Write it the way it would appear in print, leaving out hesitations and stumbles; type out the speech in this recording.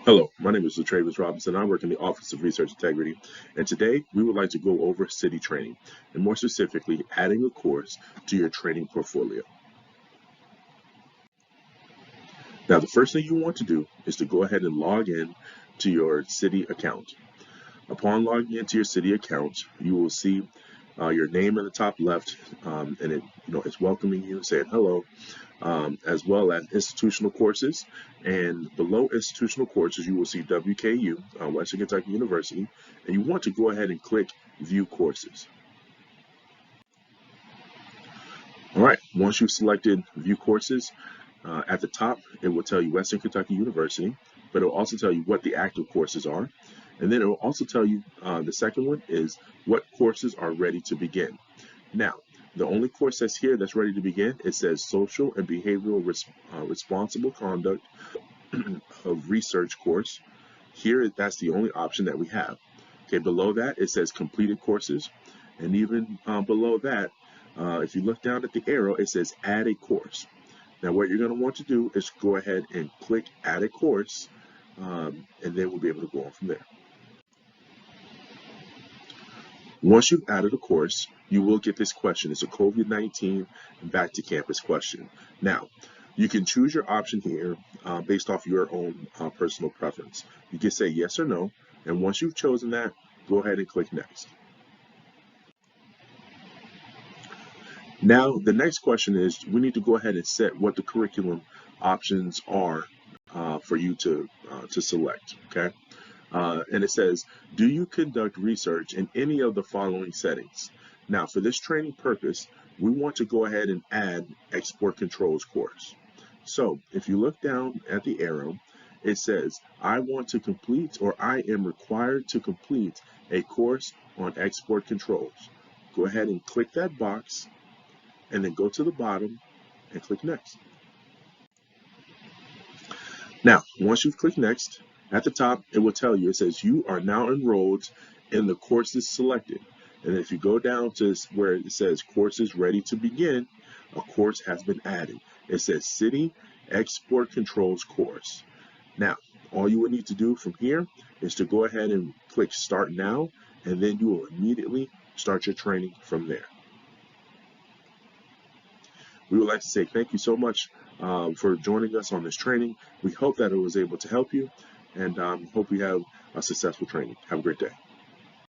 Hello, my name is Travis Robinson. I work in the Office of Research Integrity, and today we would like to go over CITI Training, and more specifically, adding a course to your training portfolio. Now, the first thing you want to do is to go ahead and log in to your CITI account. Upon logging into your CITI account, you will see your name in the top left, and it's welcoming you, saying hello, as well as institutional courses. And below institutional courses, you will see WKU, Western Kentucky University, and you want to go ahead and click View Courses. All right, once you've selected View Courses, at the top, it will tell you Western Kentucky University, but it will also tell you what the active courses are. And then it will also tell you, the second one is what courses are ready to begin. Now, the only course that's here that's ready to begin, it says Social and Behavioral Responsible Conduct of Research course. Here, that's the only option that we have. Okay, below that, it says Completed Courses. And even below that, if you look down at the arrow, it says Add a Course. Now, what you're going to want to do is go ahead and click Add a Course, and then we'll be able to go on from there. Once you've added a course, you will get this question. It's a COVID-19 back to campus question. Now, you can choose your option here based off your own personal preference. You can say yes or no, and once you've chosen that, go ahead and click Next. Now, the next question is, we need to go ahead and set what the curriculum options are for you to select, okay? And it says, do you conduct research in any of the following settings? Now, for this training purpose, we want to go ahead and add export controls course. So if you look down at the arrow, it says, I want to complete, or I am required to complete a course on export controls. Go ahead and click that box, and then go to the bottom and click Next. Now, once you've clicked Next, at the top, it will tell you, it says you are now enrolled in the courses selected. And if you go down to where it says courses ready to begin, a course has been added. It says CITI Export Controls course. Now, all you would need to do from here is to go ahead and click Start Now, and then you will immediately start your training from there. We would like to say thank you so much for joining us on this training. We hope that it was able to help you, and hope you have a successful training. Have a great day.